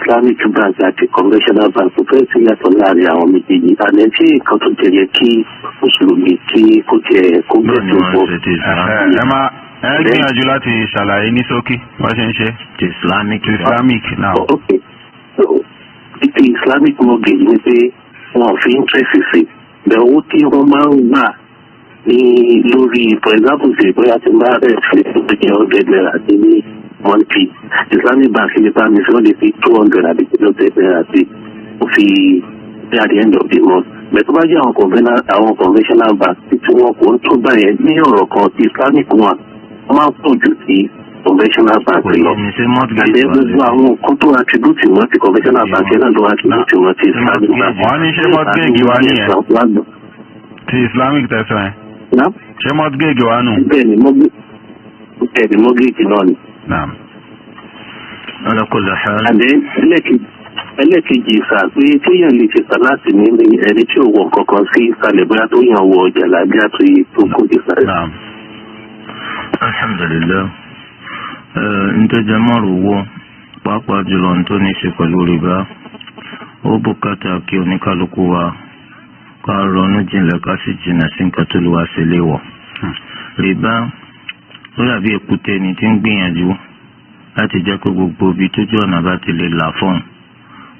Islamic bank àti conventional bank kò fẹ́ sí yàtọ̀ láàrin àwọn méjèèjì àná tí nǹkan tó jẹ́ yẹ kí mùsùlùmí kí kò tiẹ̀ kó gbẹ́sẹ̀ bọ́. ẹ gbìyànjú láti ṣàlàyé ní ṣókí wọ́n ṣe ń ṣe Islamic náà. Okay, so ti Islamic mortgage ni pé wọn fi interest sí bẹ́ẹ̀ owó tí wọ́n máa ń gbà ní lórí for example ṣe bóyá ti bá rẹ̀ fi $100 àti ní monthly Islamic bank ní bá mi sọ lè fi $200 àti $300 àti ó fi at the end of the month bẹ́ẹ̀ tó bá jẹ́ àwọn conventional bank tí wọ́n kò ń tó báyẹn ní ọ̀rọ̀ kan ti Islamic one máa ń pọ̀ jù sí conventional bank lọ àti gbogbo àwọn nǹkan tó attribute wọn ti conventional bank náà ló attribute wọn ti Islamic bank. wọ́n ní ṣé mortgage wá nìyẹn ti Islamic tẹ̀sán yẹn. ṣé mortgage wá nù. bẹ́ẹ̀ni mortgage náà ni. àdé ẹlẹ́kejì sà pé téèyàn lè ṣe sá láti ní ẹni tí ò wọ kankan sí ìsàlẹ̀ bóyá tó yàn wọ ọjà lábẹ́ àti tó kó ìsàlẹ̀. alhamdulilayi ntọ́jà mọ́rù owó pàápàá jùlọ tó ní ṣe pẹ̀lú rìbá ó bùkátà kí oníkálukú wa ká ronú jinlẹ̀ ká sì jìnnà sí nǹkan tó lè wá sí ilé wọ̀. rìbá ó dàbí èkúté ni tí ń gbìyànjú láti jẹ́ pé gbogbo ibi tójú ọ̀nà bá ti lè là fún un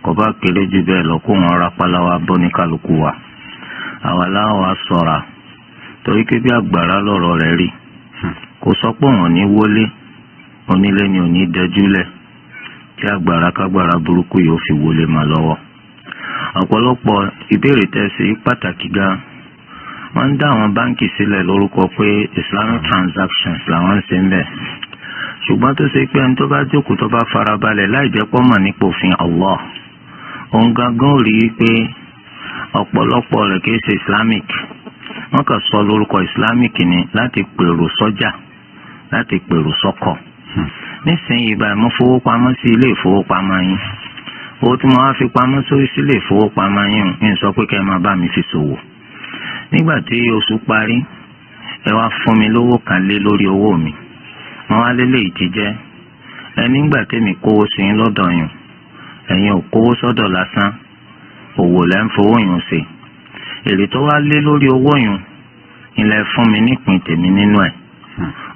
kò bá kéré jù bẹ́ẹ̀ lọ kó wọn rápálá wa bọ́ ní kálukú wa. àwa láwa ṣọ́ra torí pé bí àgbàrá lọ̀rọ̀ rẹ̀ rí kò sọ pé òun ní wọlé onílé ni ò ní dẹjúlẹ̀ tí àgbàrá kágbàrá burúkú yóò fi wọlé mà lọ́wọ́. ọ̀pọ̀lọpọ̀ ìbéèrè tẹ̀sí pàtàkì gan wọ́n ń dá àwọn báńkì sílẹ̀ lórúkọ pé Islamic transactions làwọn ń ṣe ń bẹ̀. ṣùgbọ́n tó ṣe pé ẹni tó bá jókòó tó bá farabalẹ̀ láì jẹ́ pọ́ mọ̀ nípa òfin Allah òun gangan ò rí i pé ọ̀pọ̀lọpọ̀ rẹ̀ kìí ṣe Islamic wọ́n kàn sọ lórúkọ Islamic ni láti pèrò sọ́jà láti pèrò sọ́kọ̀. nísìnyí báyìí mo fowó pamọ́ sí ilé ìfowópamọ́ yín owó tí mo wá fi pamọ́ sórí sílé ìfowópamọ́ yín ń sọ pé kẹ́ ẹ máa bá mi fi ṣòwò. nígbà tí oṣù parí ẹ wá fún mi lówó kan lé lórí owó mi wọ́n wá lélẹ́yìí ti jẹ́ ẹ nígbà tèmi kówó sí yín lọ́dọ̀ yín ẹ̀yin ò kówó sọ́dọ̀ lásán òwò lẹ́ ń fowó yín ṣe èrè tó wá lé lórí owó yín ilẹ̀ fún mi nípìn tèmi nínú ẹ̀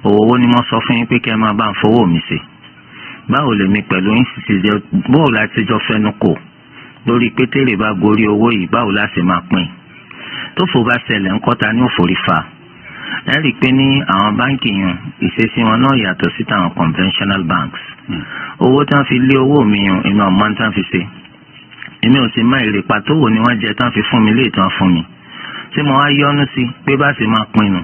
owó ni mo sọ fún yín pé kẹ́ ẹ máa bá ń fowó mi ṣe báwo lèmi pẹ̀lú yín sì ti jẹ báwo la ti jọ fẹnu kò lórí pé tèrè bá gorí owó yìí báwo la ṣe máa pín tó fò bá ṣẹlẹ̀ ńkọ́ta ní òfòrí fa ẹ rí i pé ní àwọn báńkì yẹn ìṣesí wọn náà yàtọ̀ sí tàwọn conventional banks owó tí wọ́n fi lé owó mi yẹn èmi ọ̀mọ́ tí wọ́n fi ṣe èmi ò sì mọ èrè pàtó wo ni wọ́n jẹ tí wọ́n fi fún mi lé ìtàn fún mi tí mo wá yọ́nú sí pé bá sì máa pinnu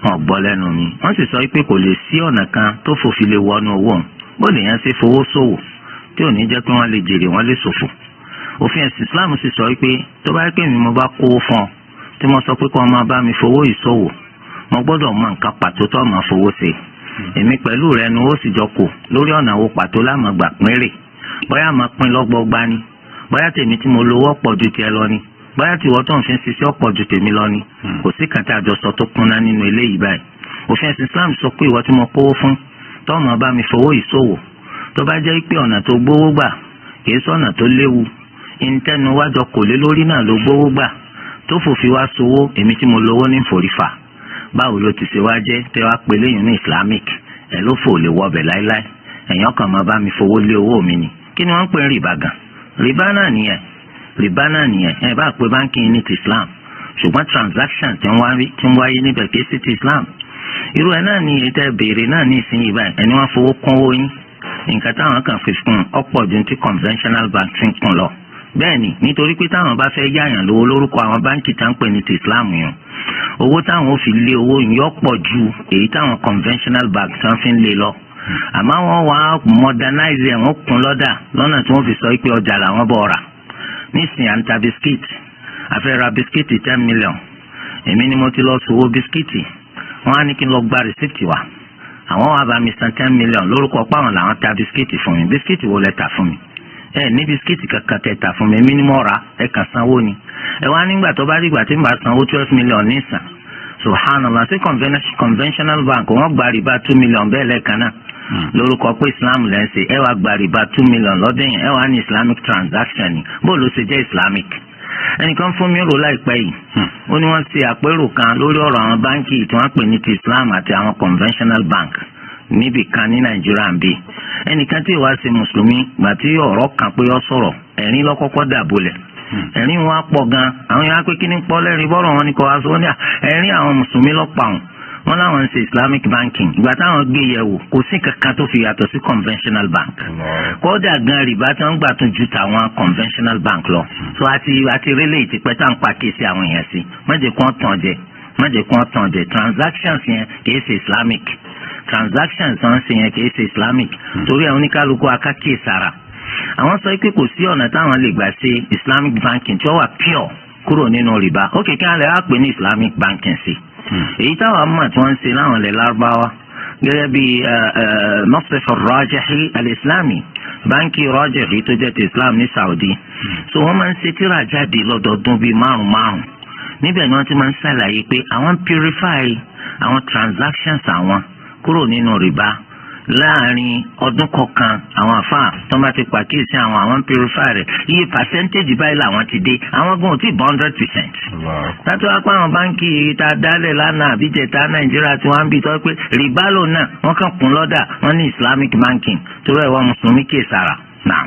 wọn gbọ́ lẹ́nu mi wọ́n sì sọ pé kò lè sí ọ̀nà kan tó fòfin lè wọnú owó òun bó lè yẹn ṣe fowó ṣòwò tí ò ní jẹ́ pé wọ́n lè jèrè wọ́n lè ṣòfò òfin ẹ̀sìn Islam sì sọ pé tó bá yẹ pé mi mo bá kówó fún ọ tí mo sọ pé kó máa bá mi fowó ìṣòwò mo gbọ́dọ̀ mọ nǹkan pàtó tó máa fowó ṣe èmi pẹ̀lú rẹ nu ó sì jọ kù lórí ọ̀nà owó pàtó láàmú gbà pínrè bóyá máa pín lọ́gbọọgba ni bóyá tèmi tí mo lówó pọ̀ ju tiẹ̀ lọ ni bóyá tiwọ́ tó ń fi ṣiṣẹ́ ọ̀pọ̀ ju tèmi lọ ni kò sí kàtà àjọsọ tó kúnná nínú eléyìí báyìí òfin ẹ̀sìn Islam sọ pé ìwọ tí mo kówó fún tó máa bá mi fowó ìṣòwò tó bá jẹ́ pé ọ̀nà tó gbówó gbà kìí sọ̀nà tó léwu ìntẹ́nu wájọ kò lé lórí náà ló gbówó gbà tó fòfin wá sowó èmi tí mo lówó ní forífà báwo ló ti ṣe wá jẹ́ tẹ́ wá pé léyìn ní Islamic ẹ̀ ló fò lè wọbẹ̀ láíláí ẹ̀yàn kan máa bá mi fowó lé owó mi ni kí ni wọ́n ń pè rìbá gan rìbá náà nìyẹn ẹ bá pé báńkì ní ti Islam ṣùgbọ́n transaction tí ń wáyé níbẹ̀ kìí sí ti Islam irú ẹ̀ náà ni ètò ìbéèrè náà ní ìsinyìí báyìí ẹni wọ́n fowó kún owó yín nǹkan táwọn kan fi kún ọ̀pọ̀ ju ti conventional bank fi kún lọ bẹ́ẹ̀ ni nítorí pé táwọn bá fẹ́ yáyàn lówó lórúkọ àwọn báńkì tá ń pè ní ti Islam yẹn owó táwọn ò fi lé owó yìí yọ̀pọ̀ ju èyí táwọn conventional bank tán fi ń lé lọ àmọ́ wọ́n wá modernize ẹ̀ wọ́n kún lọ́dà lọ́nà tí wọ́n fi sọ pé ọjà làwọn bọ̀ rà nísìnyí à ń ta bisikíìtì àfẹ́ ra bisikíìtì 10 million èmi ni mo ti lọ sòwò bisikíìtì wọ́n á ní kí n lọ gba rìsíìtì wa àwọn wà bá mi san 10 million lórúkọ páwọn làwọn ta bisikíìtì fún mi bisikíìtì wo lẹ tà fún mi ẹ ní bisikíìtì kankan tẹ tà fún mi èmi ni mo rà ẹ kàn sanwó ni ẹ wá nígbà tó bá dìgbà tí n bá sanwó 12 million nísàn subhanallah sí conventional bank wọ́n gba rìbá 2 million bẹ́ẹ̀ lẹ́ẹ̀kan náà lórúkọ pé islam lẹ́ ń ṣe ẹ wá gba rìbá 2 million lọ́dún yẹn ẹ wá ní islamic transaction ni bó ló ṣe jẹ́ islamic. ẹnìkan fún mi rò láìpẹ́ yìí ó ní wọ́n ṣe àpérò kan lórí ọ̀rọ̀ àwọn báńkì tí wọ́n pè ní ti islam àti àwọn conventional bank níbì kan ní nàìjíríà ń bì. ẹnìkan tí ìwà ṣe mùsùlùmí gbà tí ọ̀rọ̀ kan pé ó sọ̀rọ̀ ẹ̀rín lọ́kọ́kọ́ dàbolẹ̀ ẹ̀rín wọn á pọ̀ gan àwọn yẹn á pé kí ní pọ́ lẹ́rìn bọ́rọ̀ wọn ni kò wá sọ ní ẹ̀rín àwọn mùsùlùmí lọ́pàá wọn láwọn ń ṣe islamic banking ìgbà táwọn gbé yẹ̀wò kò sí kankan tó fi yàtọ̀ sí conventional bank kódà gan rìbá tí wọ́n gbà tún ju tàwọn conventional bank lọ so àti rélé ìtìpẹ́ tá à ń pa kéésì àwọn èèyàn sí má jẹ́ kó tàn jẹ transactions yẹn kìí ṣe islamic transactions wọn ṣe yẹn kìí ṣe islamic torí àwọn oníkálukú akákìí sára àwọn sọ pé kò sí ọ̀nà táwọn lè gbà ṣe islamic banking tí ó wà pure kúrò nínú rìbá ó kékeré alẹ́ á pè ní islamic banking sí èyí táwọn mọ̀ tí wọ́n ń ṣe láwọn ilẹ̀ lárúbáwá gẹ́gẹ́ bí Masraf al-Rajihi al-Islami báńkì Rajihi tó jẹ́ ti islam ní Saudi so wọ́n máa ń ṣe tírà jáde lọ́dọọdún bíi márùn-ún níbẹ̀ ni wọ́n ti máa ń ṣàlàyé pé àwọn purify àwọn transactions àwọn kúrò nínú rìbá láàrin ọdún kọ̀ọ̀kan àwọn àfáà tó bá ti pàkíyèsí àwọn purify rẹ̀ iye percentage báyìí làwọn ti dé àwọn gan ò tí 100%. tátó wá pé àwọn báńkì tá a dálẹ̀ lánàá àbíjẹta nàìjíríà tí wọ́n ń bì tọ́ pé rìbá lò náà wọ́n kàn kún lọ́dà wọ́n ní islamic banking torí ẹ̀wọ̀n mùsùlùmí kè sára náà.